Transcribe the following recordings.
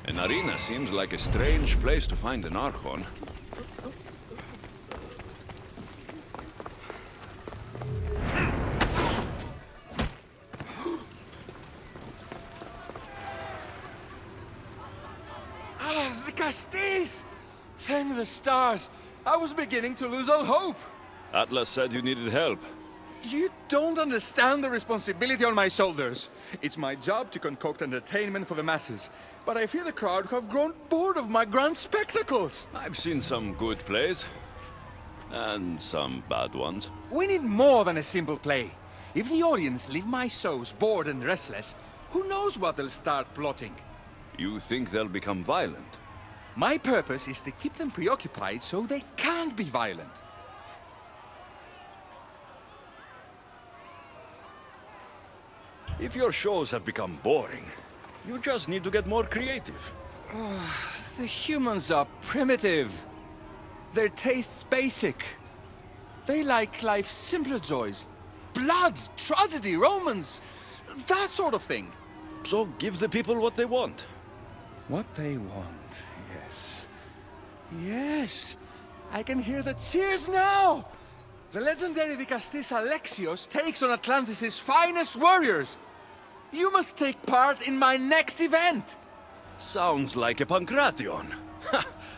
An arena seems like a strange place to find an Archon. The Castis! Thank the stars! I was beginning to lose all hope! Atlas said you needed help. You don't understand the responsibility on my shoulders. It's my job to concoct entertainment for the masses. But I fear the crowd have grown bored of my grand spectacles. I've seen some good plays. And some bad ones. We need more than a simple play. If the audience leave my shows bored and restless, who knows what they'll start plotting? You think they'll become violent? My purpose is to keep them preoccupied so they can't be violent. If your shows have become boring, you just need to get more creative. The humans are primitive. Their tastes basic. They like life's simpler joys. Blood, tragedy, romance, that sort of thing. So give the people what they want. What they want, yes. Yes, I can hear the cheers now! The legendary Vicastis Alexios takes on Atlantis' finest warriors. You must take part in my next event. Sounds like a Pancration.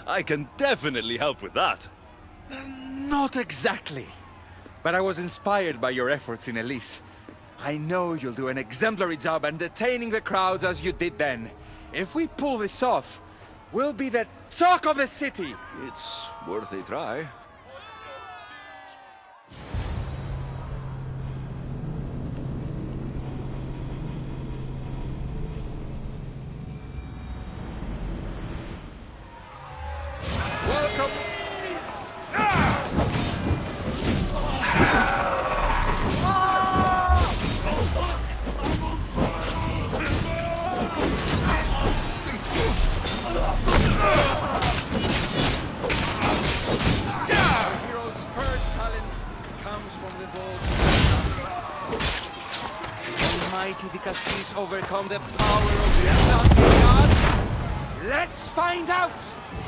I can definitely help with that. Not exactly. But I was inspired by your efforts in Elise. I know you'll do an exemplary job entertaining the crowds as you did then. If we pull this off, we'll be the talk of the city. It's worth a try. Welcome. Mighty Vicastis overcome the power of the Atlantic god? Let's find out!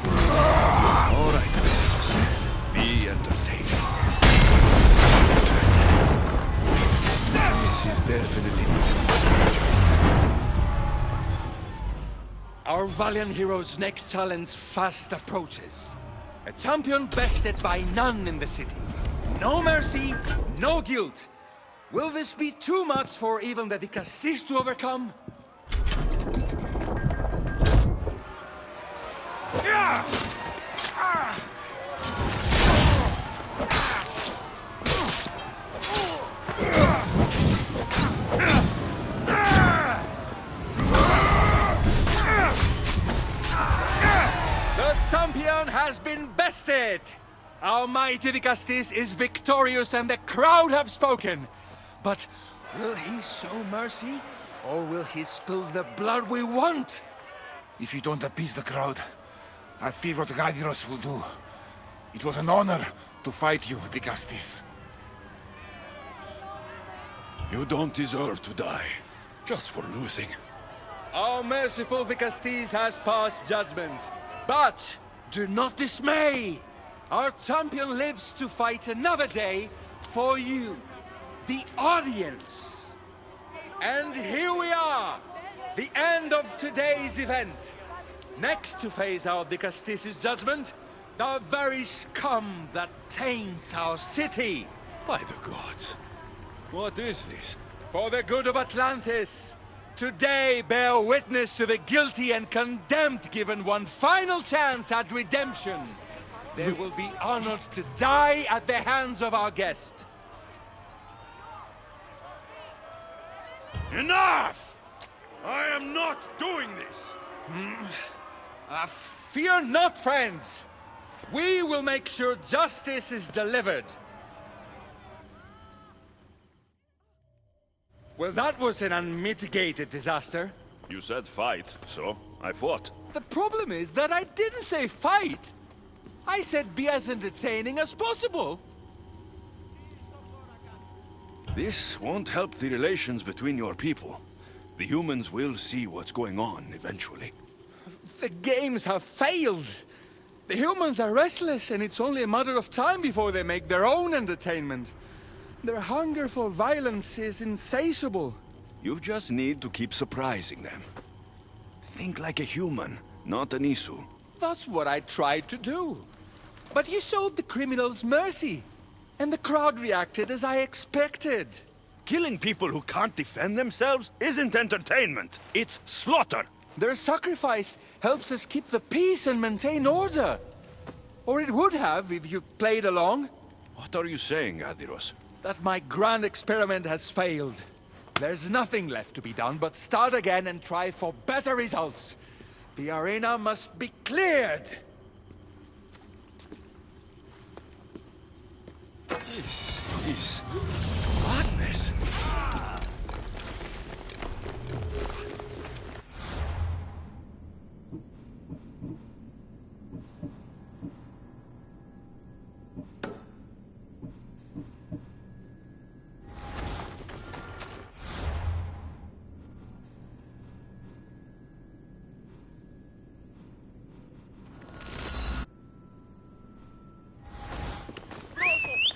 All right, Zeus. Be entertaining. This is definitely Our valiant hero's next challenge fast approaches. A champion bested by none in the city. No mercy, no guilt. Will this be too much for even the Vicastis to overcome? The champion has been bested! Our mighty Vicastis is victorious and the crowd have spoken. But will he show mercy? Or will he spill the blood we want? If you don't appease the crowd, I fear what Ragnarok will do. It was an honor to fight you, Vicastis. You don't deserve to die, just for losing. Our merciful Vicastis has passed judgment. But do not dismay! Our champion lives to fight another day for you, the audience. And here we are, the end of today's event. Next to face our Vicastis' judgment, the very scum that taints our city. By the gods. What is this? For the good of Atlantis, today bear witness to the guilty and condemned given one final chance at redemption. They will be honored to die at the hands of our guest. Enough! I am not doing this! Fear not, friends! We will make sure justice is delivered. Well, that was an unmitigated disaster. You said fight, so I fought. The problem is that I didn't say fight. I said be as entertaining as possible. This won't help the relations between your people. The humans will see what's going on eventually. The games have failed. The humans are restless, and it's only a matter of time before they make their own entertainment. Their hunger for violence is insatiable. You just need to keep surprising them. Think like a human, not an Isu. That's what I tried to do. But you showed the criminals mercy, and the crowd reacted as I expected. Killing people who can't defend themselves isn't entertainment. It's slaughter. Their sacrifice helps us keep the peace and maintain order. Or it would have if you played along. What are you saying, Adiros? That my grand experiment has failed. There's nothing left to be done but start again and try for better results. The arena must be cleared. This is madness.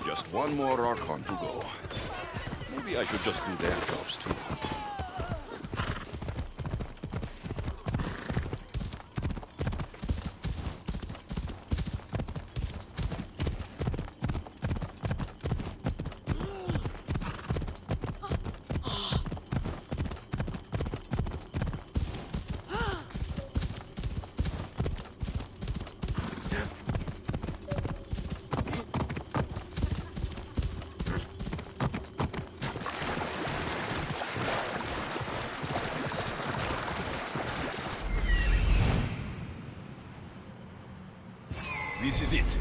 Just one more Archon to go. Maybe I should just do their jobs too. This is it.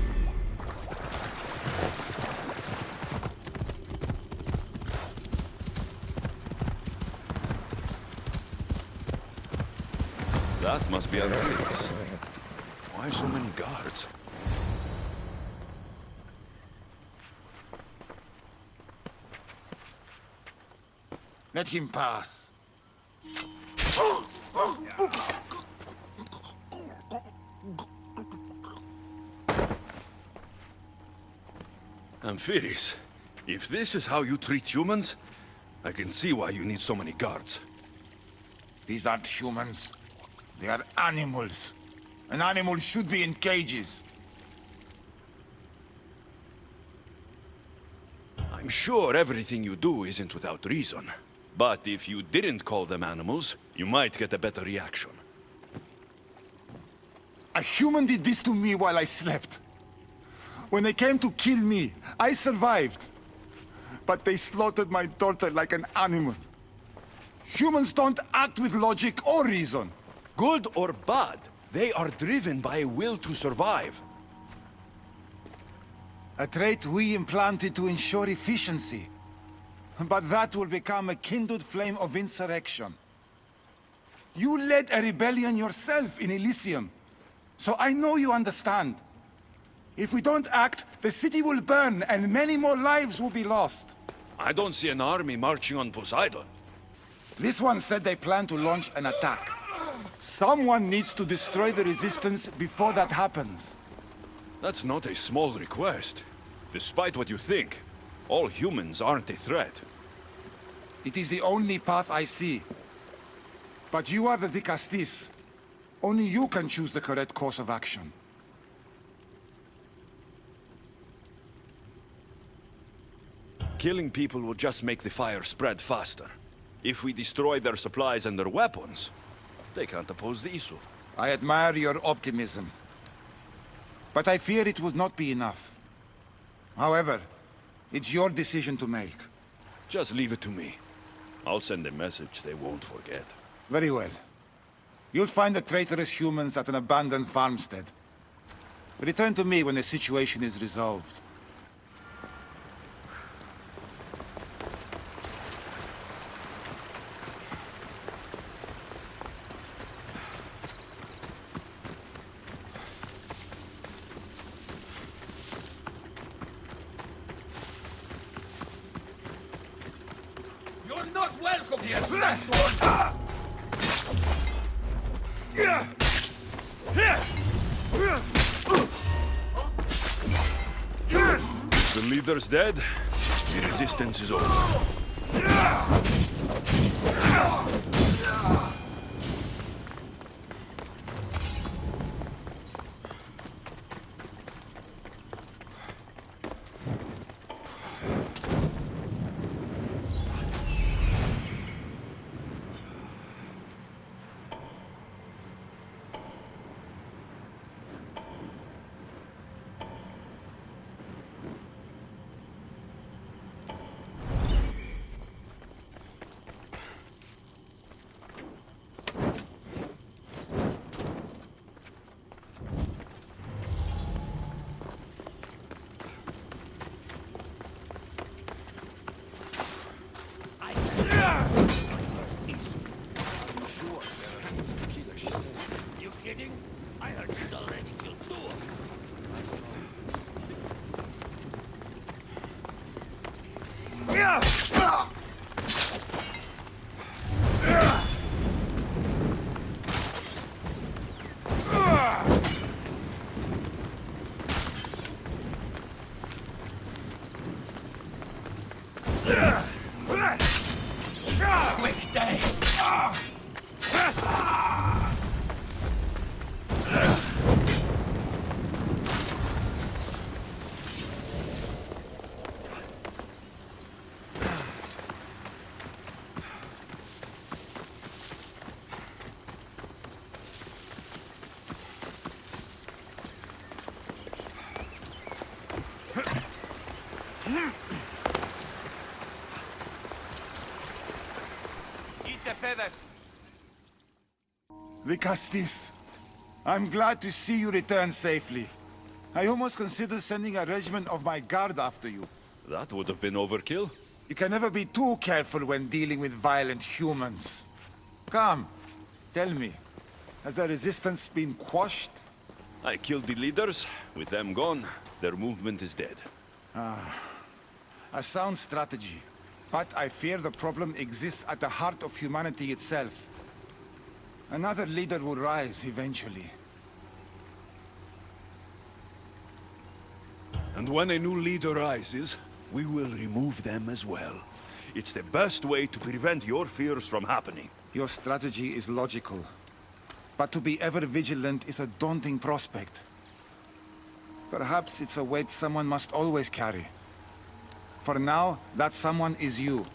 That must be Atlantis. Why so many guards? Let him pass. Amphiris, if this is how you treat humans, I can see why you need so many guards. These aren't humans. They are animals. An animal should be in cages. I'm sure everything you do isn't without reason. But if you didn't call them animals, you might get a better reaction. A human did this to me while I slept. When they came to kill me, I survived. But they slaughtered my daughter like an animal. Humans don't act with logic or reason. Good or bad, they are driven by a will to survive. A trait we implanted to ensure efficiency. But that will become a kindled flame of insurrection. You led a rebellion yourself in Elysium. So I know you understand. If we don't act, the city will burn and many more lives will be lost. I don't see an army marching on Poseidon. This one said they plan to launch an attack. Someone needs to destroy the resistance before that happens. That's not a small request. Despite what you think, all humans aren't a threat. It is the only path I see. But you are the Dicastis. Only you can choose the correct course of action. Killing people will just make the fire spread faster. If we destroy their supplies and their weapons, they can't oppose the Isu. I admire your optimism. But I fear it would not be enough. However, it's your decision to make. Just leave it to me. I'll send a message they won't forget. Very well. You'll find the traitorous humans at an abandoned farmstead. Return to me when the situation is resolved. am not welcome here, last one! The leader's dead. The resistance is over. Vicastis, I'm glad to see you return safely. I almost considered sending a regiment of my guard after you. That would have been overkill. You can never be too careful when dealing with violent humans. Come, tell me, has the resistance been quashed? I killed the leaders. With them gone, their movement is dead. A sound strategy. But I fear the problem exists at the heart of humanity itself. Another leader will rise eventually. And when a new leader rises, we will remove them as well. It's the best way to prevent your fears from happening. Your strategy is logical. But to be ever vigilant is a daunting prospect. Perhaps it's a weight someone must always carry. For now, that someone is you.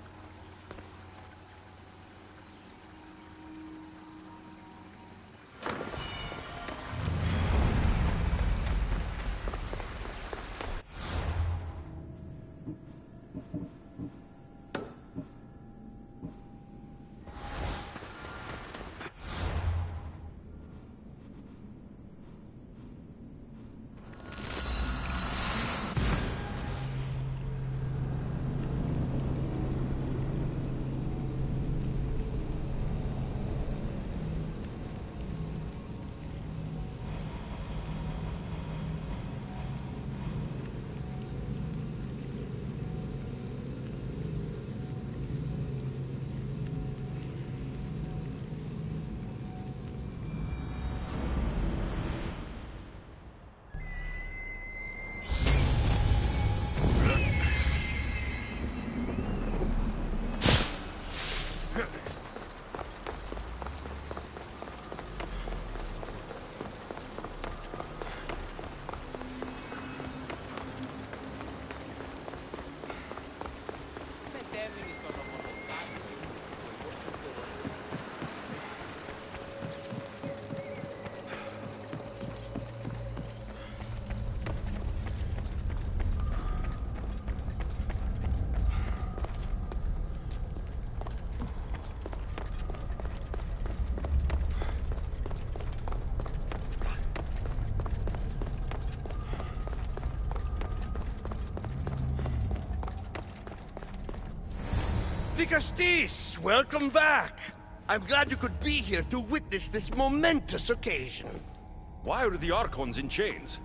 Vicastis, welcome back. I'm glad you could be here to witness this momentous occasion. Why are the Archons in chains?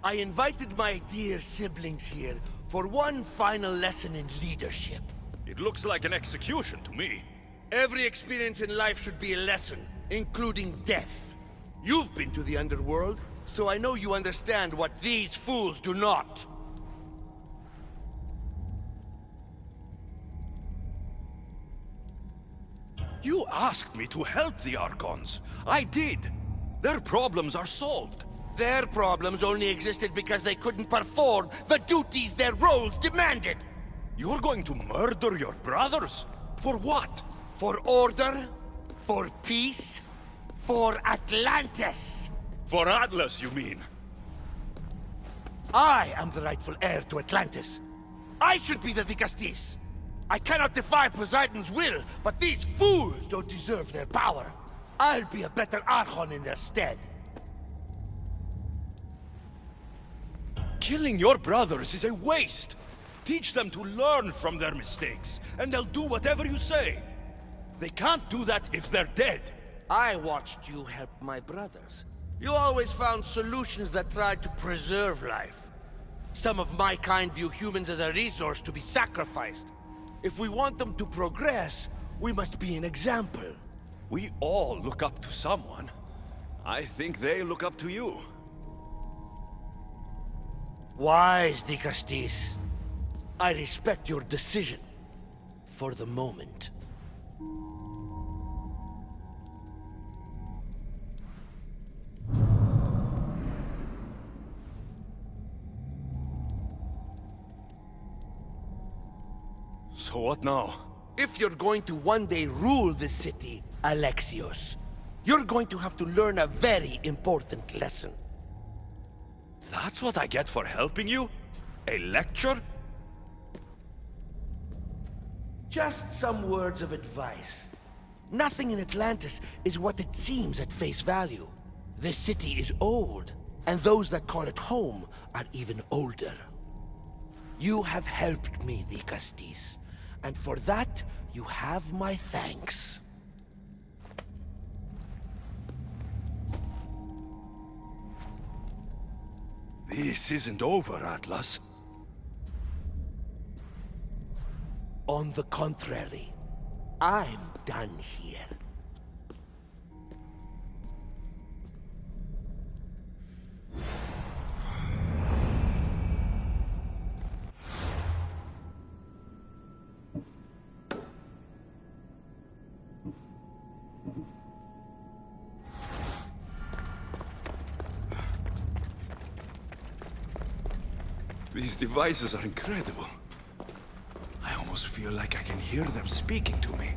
I invited my dear siblings here for one final lesson in leadership. It looks like an execution to me. Every experience in life should be a lesson, including death. You've been to the underworld, so I know you understand what these fools do not. You asked me to help the Archons. I did. Their problems are solved. Their problems only existed because they couldn't perform the duties their roles demanded. You're going to murder your brothers? For what? For order, for peace, for Atlantis. For Atlas, you mean? I am the rightful heir to Atlantis. I should be the Dicastis. I cannot defy Poseidon's will, but these fools don't deserve their power. I'll be a better Archon in their stead. Killing your brothers is a waste. Teach them to learn from their mistakes, and they'll do whatever you say. They can't do that if they're dead. I watched you help my brothers. You always found solutions that tried to preserve life. Some of my kind view humans as a resource to be sacrificed. If we want them to progress, we must be an example. We all look up to someone. I think they look up to you. Wise, Dicastis. I respect your decision. For the moment. So what now? If you're going to one day rule this city, Alexios, you're going to have to learn a very important lesson. That's what I get for helping you? A lecture? Just some words of advice. Nothing in Atlantis is what it seems at face value. This city is old, and those that call it home are even older. You have helped me, Dicastis, and for that, you have my thanks. This isn't over, Atlas. On the contrary, I'm done here. These devices are incredible. I almost feel like I can hear them speaking to me.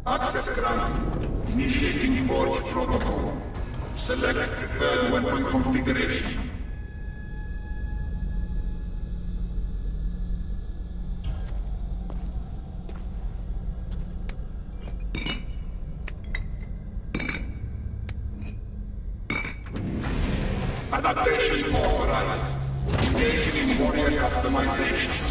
Access granted. Initiating Forge Protocol. Select preferred weapon configuration. Adaptation authorized. Engaging in warrior customization.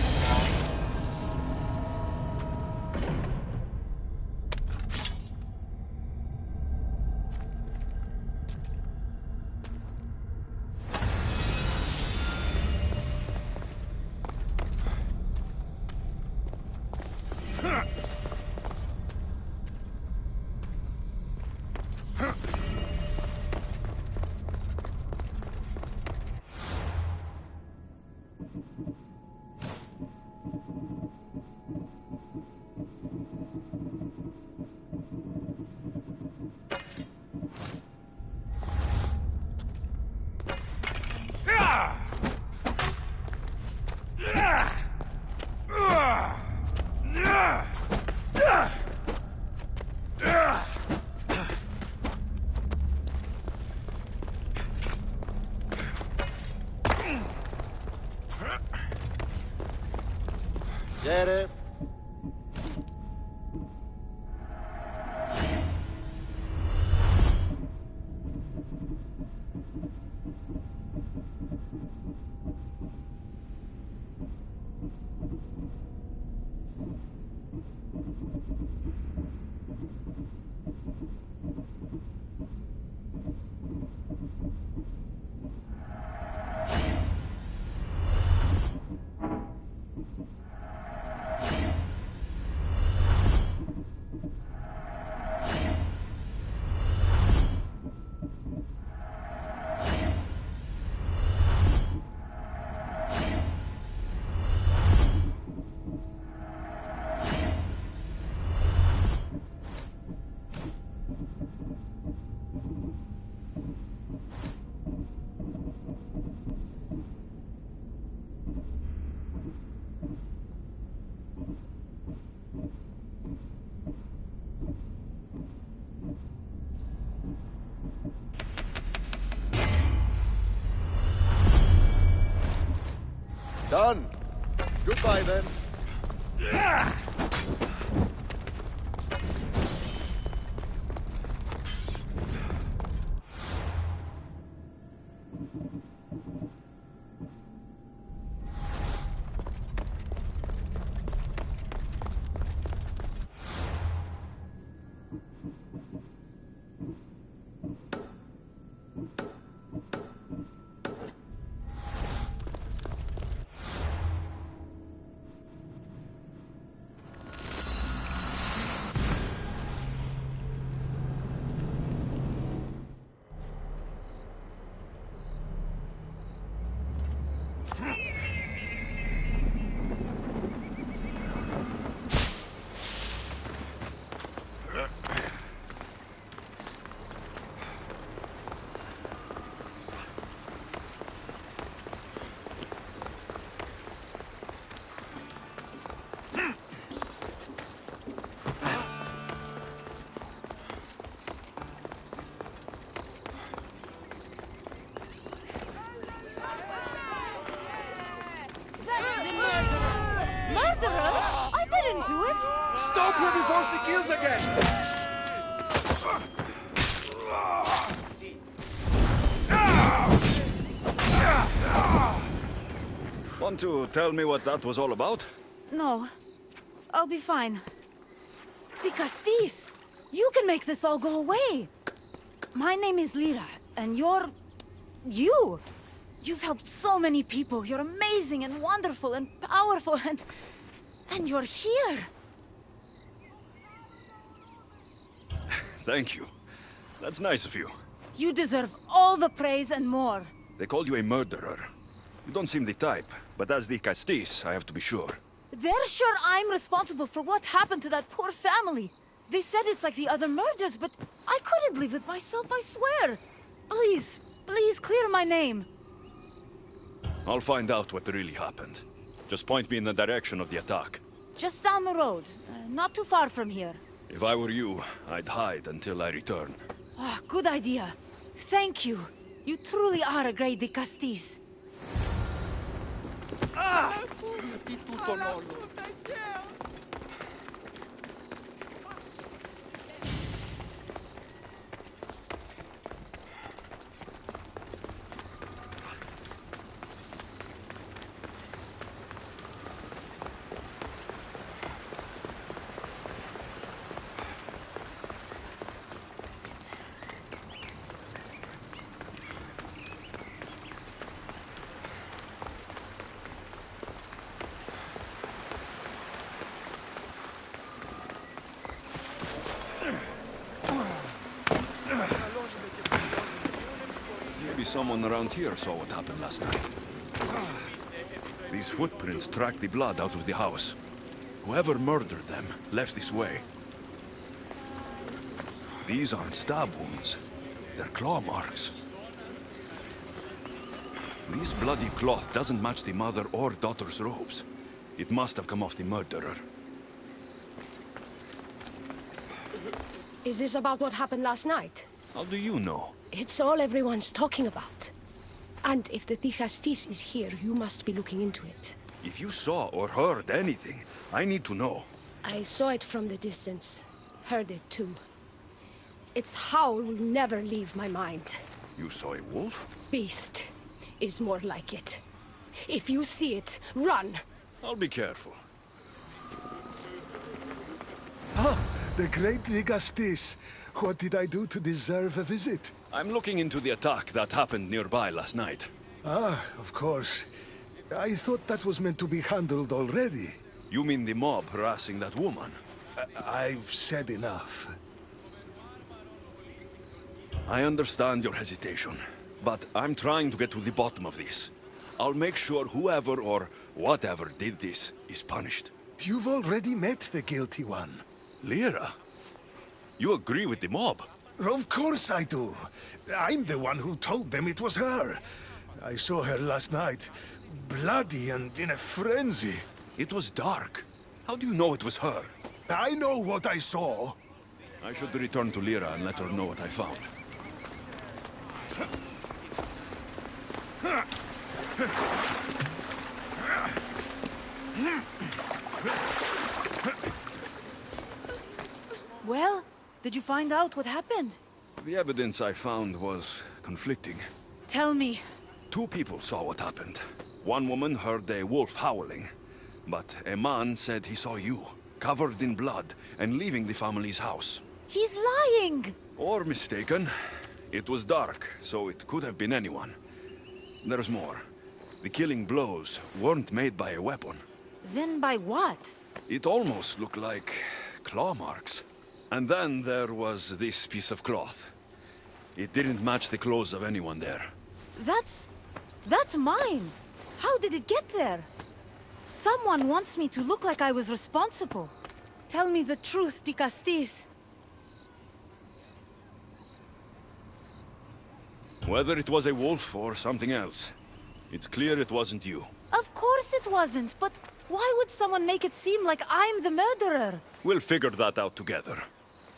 Get it? Done. Goodbye then. I didn't do it! Stop her before she kills again! Want to tell me what that was all about? No. I'll be fine. The Castis! You can make this all go away! My name is Lyra, and you're... you! You've helped so many people. You're amazing and wonderful and powerful and you're here! Thank you. That's nice of you. You deserve all the praise and more. They called you a murderer. You don't seem the type, but as the Castis, I have to be sure. They're sure I'm responsible for what happened to that poor family. They said it's like the other murders, but I couldn't live with myself, I swear. Please, please clear my name. I'll find out what really happened. Just point me in the direction of the attack. Just down the road, not too far from here. If I were you, I'd hide until I return. Ah, good idea. Thank you. You truly are a great Dicastis. Di tutto nonno. Maybe someone around here saw what happened last night. These footprints track the blood out of the house. Whoever murdered them left this way. These aren't stab wounds. They're claw marks. This bloody cloth doesn't match the mother or daughter's robes. It must have come off the murderer. Is this about what happened last night? How do you know? It's all everyone's talking about. And if the Dicastis is here, you must be looking into it. If you saw or heard anything, I need to know. I saw it from the distance. Heard it too. Its howl will never leave my mind. You saw a wolf? Beast is more like it. If you see it, run! I'll be careful. The great Dicastis. What did I do to deserve a visit? I'm looking into the attack that happened nearby last night. Ah, of course. I thought that was meant to be handled already. You mean the mob harassing that woman? I've said enough. I understand your hesitation, but I'm trying to get to the bottom of this. I'll make sure whoever or whatever did this is punished. You've already met the guilty one. Lyra? You agree with the mob? Of course I do. I'm the one who told them it was her. I saw her last night, bloody and in a frenzy. It was dark. How do you know it was her? I know what I saw. I should return to Lyra and let her know what I found. Well, did you find out what happened? The evidence I found was conflicting. Tell me. 2 people saw what happened. One woman heard a wolf howling, but a man said he saw you, covered in blood, and leaving the family's house. He's lying! Or mistaken. It was dark, so it could have been anyone. There's more. The killing blows weren't made by a weapon. Then by what? It almost looked like claw marks. And then there was this piece of cloth. It didn't match the clothes of anyone there. That's mine! How did it get there? Someone wants me to look like I was responsible. Tell me the truth, Dicastis. Whether it was a wolf or something else, it's clear it wasn't you. Of course it wasn't, but why would someone make it seem like I'm the murderer? We'll figure that out together.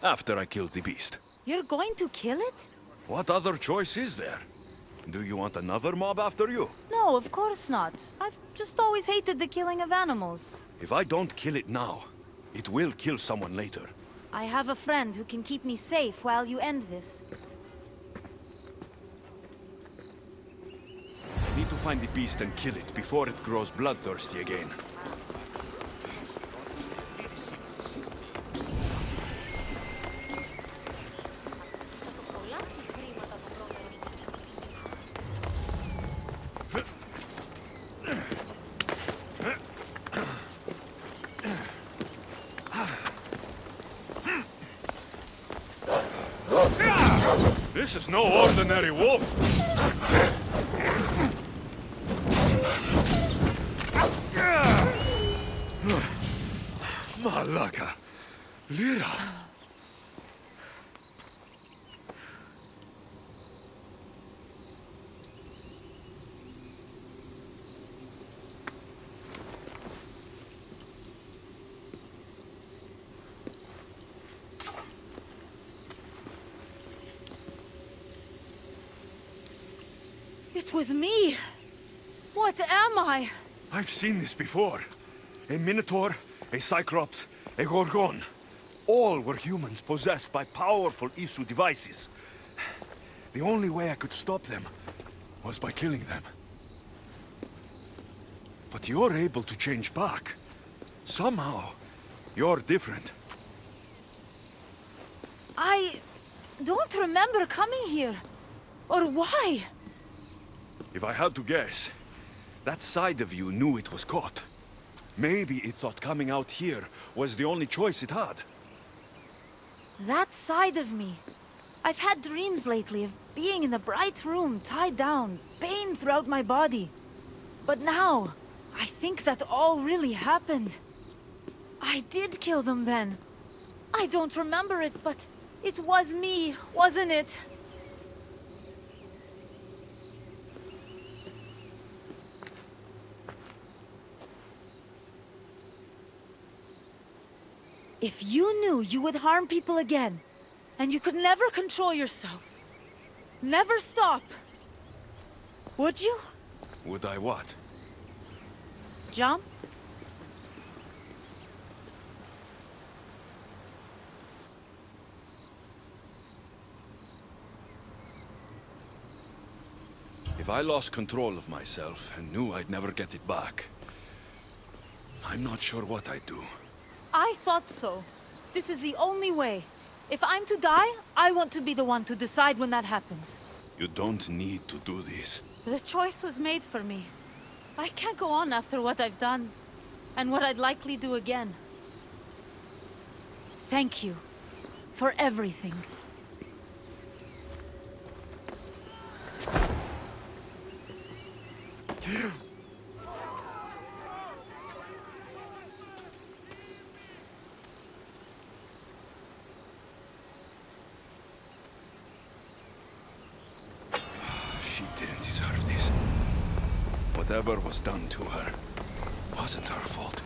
After I kill the beast. You're going to kill it? What other choice is there? Do you want another mob after you? No, of course not. I've just always hated the killing of animals. If I don't kill it now, it will kill someone later. I have a friend who can keep me safe while you end this. I need to find the beast and kill it before it grows bloodthirsty again. This is no ordinary wolf! Malaka! Lyra! It was me! What am I? I've seen this before. A Minotaur, a Cyclops, a Gorgon. All were humans possessed by powerful Isu devices. The only way I could stop them was by killing them. But you're able to change back. Somehow, you're different. I don't remember coming here. Or why? If I had to guess, that side of you knew it was caught. Maybe it thought coming out here was the only choice it had. That side of me. I've had dreams lately of being in a bright room, tied down, pain throughout my body. But now, I think that all really happened. I did kill them then. I don't remember it, but it was me, wasn't it? If you knew you would harm people again, and you could never control yourself, never stop, would you? Would I what? Jump? If I lost control of myself and knew I'd never get it back, I'm not sure what I'd do. I thought so. This is the only way. If I'm to die, I want to be the one to decide when that happens. You don't need to do this. The choice was made for me. I can't go on after what I've done, and what I'd likely do again. Thank you for everything. She didn't deserve this. Whatever was done to her wasn't her fault.